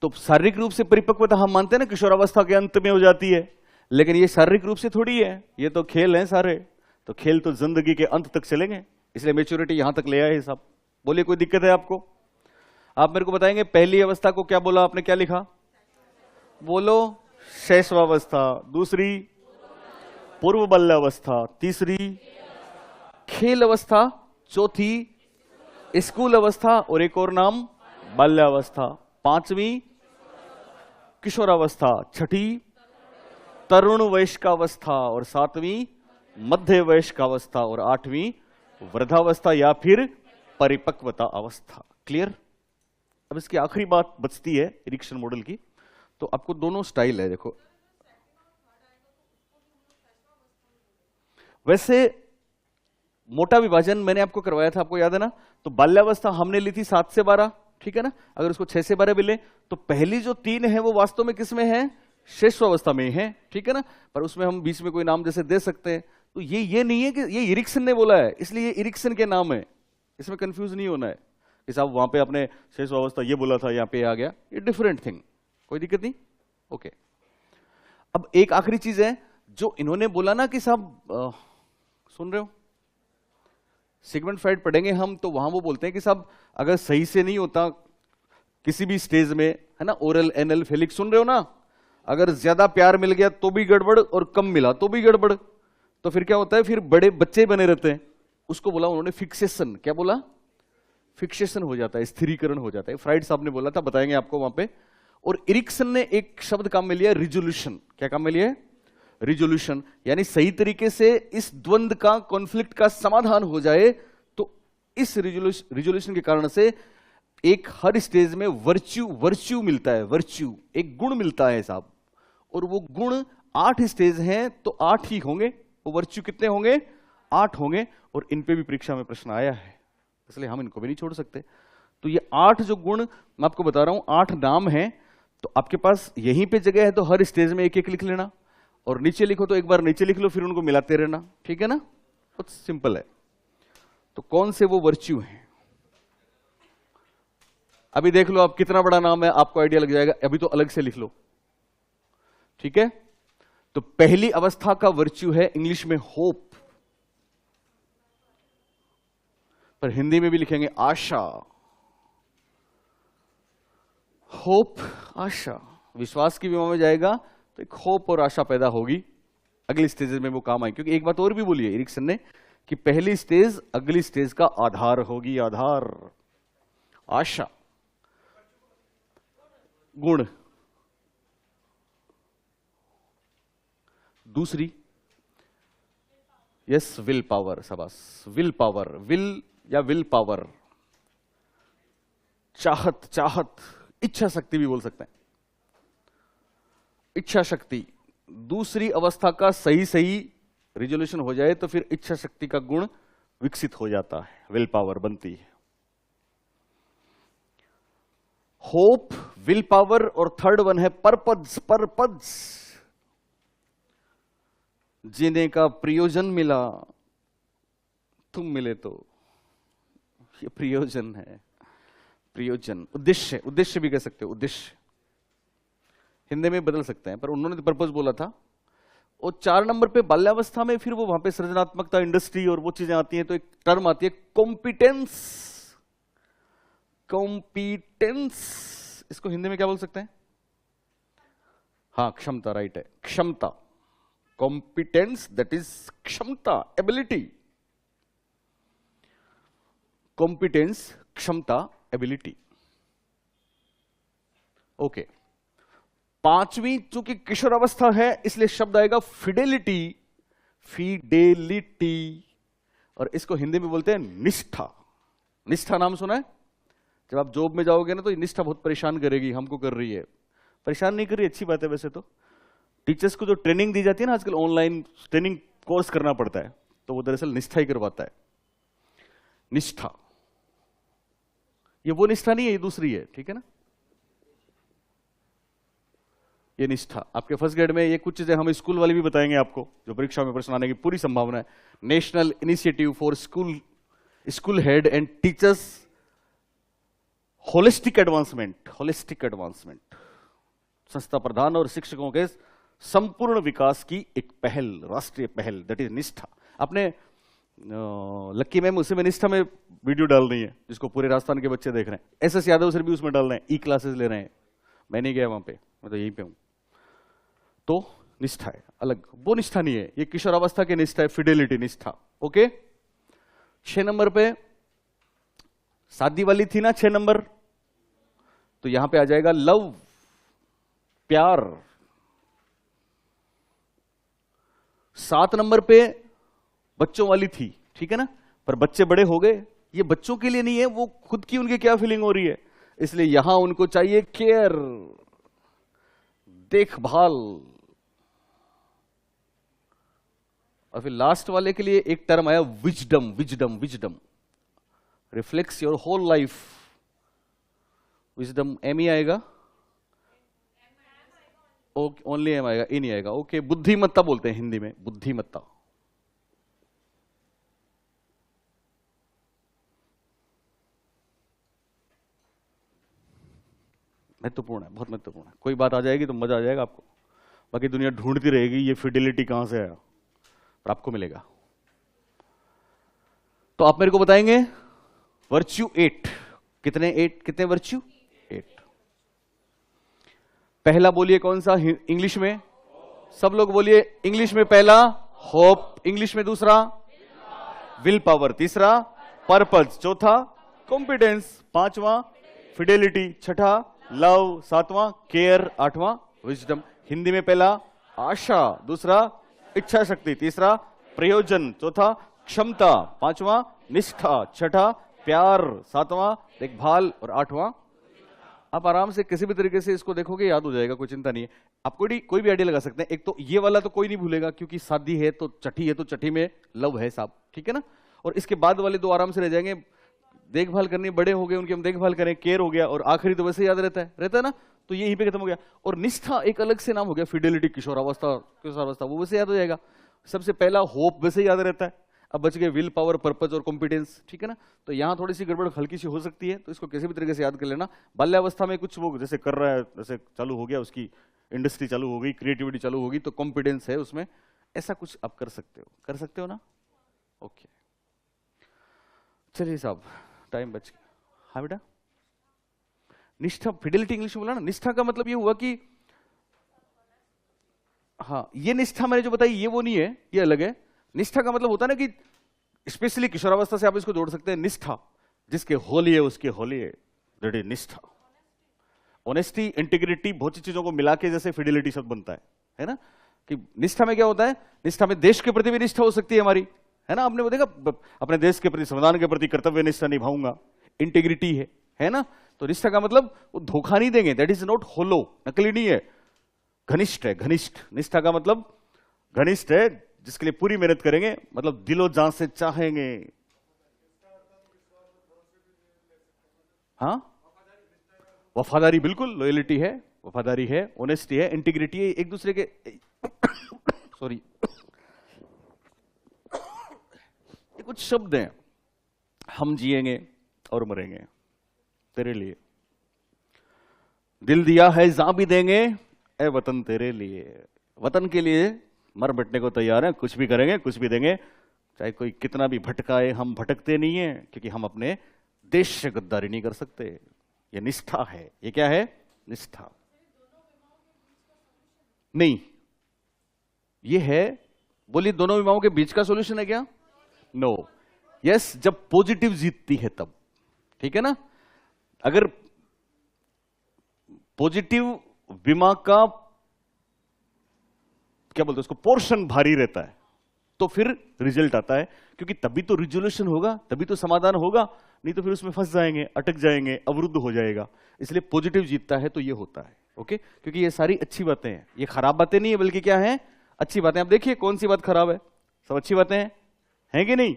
Speaker 1: तो शारीरिक रूप से परिपक्वता हम मानते हैं ना किशोरावस्था के अंत में हो जाती है, लेकिन ये शारीरिक रूप से थोड़ी है, ये तो खेल है सारे, तो खेल तो जिंदगी के अंत तक चलेंगे, इसलिए मैच्योरिटी यहां तक ले आए साहब, बोलिए, कोई दिक्कत है आपको? आप मेरे को बताएंगे पहली अवस्था को क्या बोला आपने, क्या लिखा? बोलो, शैशवावस्था। दूसरी पूर्व बाल्यावस्था। तीसरी खेल अवस्था। चौथी स्कूल अवस्था, और एक और नाम बाल्यावस्था। पांचवी किशोरावस्था। छठी तरुण वयस्कावस्था, और सातवीं मध्य वयस्कावस्था, और आठवीं वृद्धावस्था या फिर परिपक्वता अवस्था। क्लियर? अब इसकी आखिरी बात बचती है इरिक्सन मॉडल की। तो आपको दोनों स्टाइल है, देखो। वैसे मोटा विभाजन मैंने आपको करवाया था, आपको याद है ना? तो बाल्यावस्था हमने ली थी 7 से 12, ठीक है ना? अगर उसको 6 से 12 भी ले तो पहली जो 3 है वो वास्तव में किस में है? शैशवावस्था में है, ठीक है ना? पर उसमें हम बीच में कोई नाम जैसे दे सकते हैं। तो ये नहीं है कि ये इरिक्सन ने बोला है इसलिए ये इरिक्सन के नाम है, इसमें कंफ्यूज नहीं होना है कि साहब वहां पे आपने शैशवावस्था ये बोला था, यहाँ पे आ गया, ये डिफरेंट थिंग। कोई दिक्कत नहीं? ओके। अब एक आखिरी चीज है जो इन्होंने बोला ना कि साहब सुन रहे हो, सिगमंड फ्राइड पढ़ेंगे हम, तो वहां वो बोलते हैं कि साहब अगर सही से नहीं होता किसी भी स्टेज में, है ना, ओरल एनल फेलिक्स, सुन रहे हो ना, अगर ज्यादा प्यार मिल गया तो भी गड़बड़ और कम मिला तो भी गड़बड़, तो फिर क्या होता है? फिर बड़े बच्चे बने रहते हैं। उसको बोला उन्होंने फिक्सेशन। क्या बोला? फिक्सेशन हो जाता है, स्थिरीकरण हो जाता है। फ्राइड साहब ने बोला था, बताएंगे आपको वहां पे। और इरिक्सन ने एक शब्द काम में लिया, रिजोल्यूशन। क्या काम में लिया है? रिजोल्यूशन, यानी सही तरीके से इस द्वंद का, कॉन्फ्लिक्ट का समाधान हो जाए। तो इस रिजोल्यूशन के कारण से एक हर स्टेज में वर्च्यू मिलता है, वर्च्यू एक गुण मिलता है साहब। और वो गुण 8 स्टेज हैं तो 8 ही होंगे। वो वर्च्यू कितने होंगे? 8 होंगे। और इन पे भी परीक्षा में प्रश्न आया है, इसलिए हम इनको भी नहीं छोड़ सकते। तो ये 8 जो गुण मैं आपको बता रहा हूं, 8 नाम हैं। तो आपके पास यहीं पे जगह है तो हर स्टेज में एक एक लिख लेना, और नीचे लिखो तो एक बार नीचे लिख लो, फिर उनको मिलाते रहना, ठीक है ना? बहुत सिंपल है। तो कौन से वो वर्च्यू हैं अभी देख लो आप, कितना बड़ा नाम है, आपको आइडिया लग जाएगा। अभी तो अलग से लिख लो, ठीक है? तो पहली अवस्था का वर्च्यू है इंग्लिश में होप, पर हिंदी में भी लिखेंगे आशा। होप, आशा। विश्वास की विमा में जाएगा तो एक होप और आशा पैदा होगी, अगली स्टेज में वो काम आएगी। क्योंकि एक बात और भी बोली है इरिक्सन ने कि पहली स्टेज अगली स्टेज का आधार होगी, आधार। आशा, गुण। दूसरी, यस, विल पावर। शाबाश, विल पावर। विल या विल पावर, चाहत, चाहत, इच्छा शक्ति भी बोल सकते हैं, इच्छा शक्ति। दूसरी अवस्था का सही सही रिजोल्यूशन हो जाए तो फिर इच्छा शक्ति का गुण विकसित हो जाता है, विल पावर बनती है। होप, विल पावर, और थर्ड वन है पर्पज। पर्पज, जीने का प्रयोजन मिला, तुम मिले तो, ये प्रयोजन है, प्रयोजन। उद्देश्य, उद्देश्य भी कह सकते हो, उद्देश्य हिंदी में बदल सकते हैं, पर उन्होंने तो पर्पज बोला था। और 4 नंबर पे बाल्यावस्था में फिर वो वहां पे सृजनात्मकता, इंडस्ट्री और वो चीजें आती हैं। तो एक टर्म आती है कॉम्पिटेंस। कॉम्पिटेंस, इसको हिंदी में क्या बोल सकते हैं? हाँ, क्षमता, राइट है, क्षमता। कॉम्पिटेंस, दैट इज क्षमता, एबिलिटी। कॉम्पिटेंस, क्षमता, एबिलिटी। ओके। 5वीं चूंकि किशोरावस्था है इसलिए शब्द आएगा फिडेलिटी। फिडेलिटी, और इसको हिंदी में बोलते हैं निष्ठा। निष्ठा नाम सुना है? जब आप जॉब में जाओगे ना तो ये निष्ठा बहुत परेशान करेगी, हमको कर रही है। परेशान नहीं कर रही, अच्छी बात है। वैसे तो टीचर्स को जो ट्रेनिंग दी जाती है ना आजकल, ऑनलाइन ट्रेनिंग कोर्स करना पड़ता है, तो वो दरअसल निष्ठा ही करवाता है। निष्ठा, ये वो निष्ठा नहीं है, ये दूसरी है, ठीक है ना? ये निष्ठा आपके फर्स्ट ग्रेड में, ये कुछ चीजें हम स्कूल वाले भी बताएंगे आपको, जो परीक्षा में प्रश्न आने की पूरी संभावना है। National initiative for school head and teachers holistic advancement. Holistic advancement, संस्था प्रधान और शिक्षकों के संपूर्ण विकास की एक पहल, राष्ट्रीय पहल, दैट इज निष्ठा। आपने लक्की मैम, उसे मैं निष्ठा में वीडियो डाल रही है जिसको पूरे राजस्थान के बच्चे देख रहे हैं। एसएस यादव सर भी उसमें डाल रहे हैं, ई क्लासेस ले रहे हैं। मैं नहीं गया वहां पे, मैं तो यहीं पे हूं। तो निष्ठा है अलग, वो निष्ठा नहीं है, ये किशोरावस्था की निष्ठा है, फिडेलिटी निष्ठा। ओके, 6 नंबर पे शादी वाली थी ना 6 नंबर, तो यहां पे आ जाएगा लव, प्यार। 7 नंबर पे बच्चों वाली थी, ठीक है ना, पर बच्चे बड़े हो गए, ये बच्चों के लिए नहीं है, वो खुद की उनकी क्या फीलिंग हो रही है, इसलिए यहां उनको चाहिए केयर, देखभाल। और फिर लास्ट वाले के लिए एक टर्म आया wisdom, wisdom, wisdom reflects your whole life. Wisdom एम ही आएगा, ओनली एम आएगा, ई नहीं आएगा। ओके, बुद्धिमत्ता बोलते हैं हिंदी में, बुद्धिमत्ता। महत्वपूर्ण है, बहुत महत्वपूर्ण है। कोई बात आ जाएगी तो मजा आ जाएगा आपको, बाकी दुनिया ढूंढती रहेगी ये फिडेलिटी कहां से आया, पर आपको मिलेगा। तो आप मेरे को बताएंगे वर्च्यू 8, कितने 8, कितने वर्च्यू 8। पहला बोलिए कौन सा इंग्लिश में, सब लोग बोलिए इंग्लिश में। पहला होप, इंग्लिश में दूसरा विल पावर, तीसरा पर्पज, चौथा कॉम्पिटेंस, पांचवा फिडेलिटी, छठा लव, सातवां केयर, आठवां विजडम। हिंदी में पहला आशा, दूसरा इच्छा शक्ति, तीसरा प्रयोजन, चौथा क्षमता, पांचवा निष्ठा, छठा प्यार, सातवां देखभाल और आठवां। आप आराम से किसी भी तरीके से इसको देखोगे याद हो जाएगा, कोई चिंता नहीं है। आप कोई भी आइडिया लगा सकते हैं। एक तो ये वाला तो कोई नहीं भूलेगा क्योंकि शादी है तो छठी है, तो छठी में लव है साहब, ठीक है ना। और इसके बाद वाले दो आराम से रह जाएंगे, देखभाल करनी, बड़े हो गए उनकी हम देखभाल करें, केयर हो गया, और आखिरी तो वैसे याद रहता है ना, तो ये यहीं पे खत्म हो गया। और निष्ठा एक अलग से नाम हो गया, फिडेलिटी, किशोरावस्था वो वैसे याद हो जाएगा। सबसे पहला होप वैसे याद रहता है। अब बच गए विल पावर, पर्पज और कॉम्पिटेंस, ठीक है ना। तो यहां थोड़ी सी गड़बड़ हल्की सी हो सकती है, तो इसको किसी भी तरीके से याद कर लेना। बाल्यावस्था में कुछ वो जैसे कर रहा है, जैसे चालू हो गया, उसकी इंडस्ट्री चालू हो गई, क्रिएटिविटी चालू होगी, तो कॉम्पिटेंस है उसमें, ऐसा कुछ आप कर सकते हो ना। ओके, चलिए साहब, टाइम बच गया। हाँ बेटा, निष्ठा, फिडेलिटी इंग्लिश में बोला ना। निष्ठा का मतलब ये हुआ कि, हाँ ये निष्ठा मैंने जो बताई ये वो नहीं है, ये अलग है। निष्ठा का मतलब होता है ना कि स्पेशली किशोरावस्था से आप इसको जोड़ सकते हैं। निष्ठा, जिसके होली है उसके होली है, दैट इज निष्ठा। ऑनेस्टी, इंटीग्रिटी, बहुत सी चीजों को मिला के जैसे फिडेलिटी शब्द बनता है ना। कि निष्ठा में क्या होता है, निष्ठा में देश के प्रति भी निष्ठा हो सकती है हमारी, है ना। आपने वो देखा, अपने देश के प्रति, संविधान के प्रति कर्तव्य निष्ठा निभाऊंगा, इंटीग्रिटी है ना। तो निष्ठा का मतलब वो धोखा नहीं देंगे, दैट इज नॉट होलो, नकली नहीं है, घनिष्ठ है, घनिष्ठ। निष्ठा का मतलब घनिष्ठ है, जिसके लिए पूरी मेहनत करेंगे, मतलब दिलो जान से चाहेंगे। हाँ, वफादारी, बिल्कुल, लॉयलिटी है, वफादारी है, ऑनेस्टी है, इंटीग्रिटी है, एक दूसरे के सॉरी ये कुछ शब्द हैं। हम जिएंगे और मरेंगे तेरे लिए, दिल दिया है जान भी देंगे, ए वतन तेरे लिए। वतन के लिए मर मिटने को तैयार हैं, कुछ भी करेंगे, कुछ भी देंगे, चाहे कोई कितना भी भटकाए। हम भटकते नहीं है क्योंकि हम अपने देश से गद्दारी नहीं कर सकते। ये निष्ठा है। ये क्या है, निष्ठा। नहीं, ये है, बोलिए दोनों विवाहों के बीच का सॉल्यूशन है क्या? नो, यस, जब पॉजिटिव जीतती है तब, ठीक है ना। अगर पॉजिटिव विमा का क्या बोलते हैं उसको, पोर्शन भारी रहता है, तो फिर रिजल्ट आता है, क्योंकि तभी तो रिजोल्यूशन होगा, तभी तो समाधान होगा, नहीं तो फिर उसमें फंस जाएंगे, अटक जाएंगे, अवरुद्ध हो जाएगा। इसलिए पॉजिटिव जीतता है तो ये होता है। ओके, क्योंकि ये सारी अच्छी बातें हैं, ये खराब बातें नहीं है, बल्कि क्या है, अच्छी बातें। आप देखिए कौन सी बात खराब है, सब अच्छी बातें हैं कि नहीं।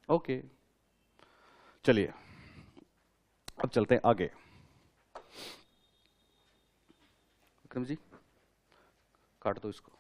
Speaker 1: ओके, चलिए अब चलते हैं आगे। विक्रम जी काट दो इसको।